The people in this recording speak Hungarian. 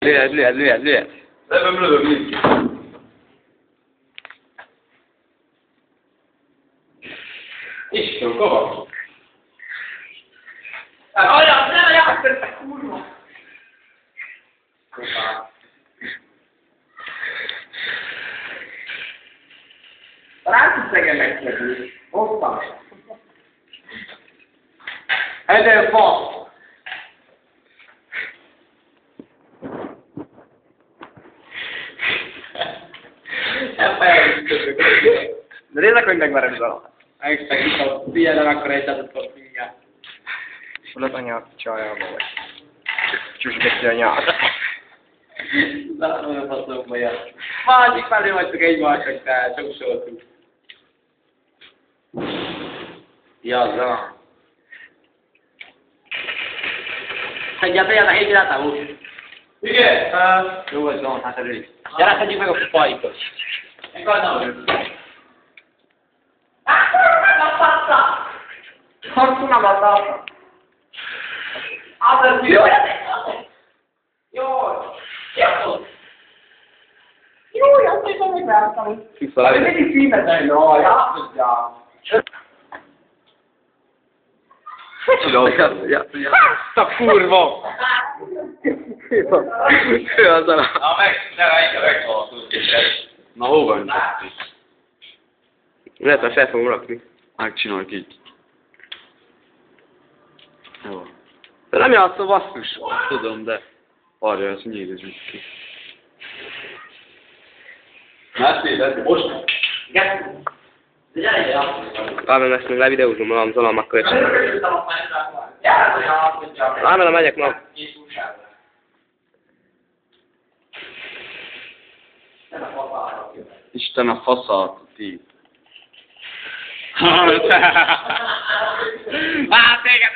Lőjed. Nem lövöm nincs. Isten, kavak. Olyan, nem játszol, te kurva! Rá tudsz engem megszedni. Hoppá! Ezen fasz! De nézzek, hogy megverem az alatt. Megszegít a figyelem, akkor ejtetett a mindjárt. Hol az anyád csajába vagy? Csüsd ki a nyád. Na, olyan faszomba jön. Másik felé vagytok egymások, tehát csak sortunk. Jazza. Hagyját a hétre átávó. Igen. Jó vagy, van, hát elég. Gyere, szedjük meg a kupaikat. Hakuna Matata. Az jó. Jó, játszik, hogy megvártam. Kiszalálj. Mindig filmet, no, játszottam. A kurva! Ő az a... Na meghaltunk. Na hova öntötték? Lehet, hogy fel fogom rakni. Megcsináljuk így. Jó. De nem játszol, basszus. Tudom, de arra ezt nyílőzzük ki. Látszik, most? Igen. De gyere, játszottam. Rámen ezt még levideózom magam zalamakkal és... Rámen, megyek ma. Isten a faszát, ti. Hát, téged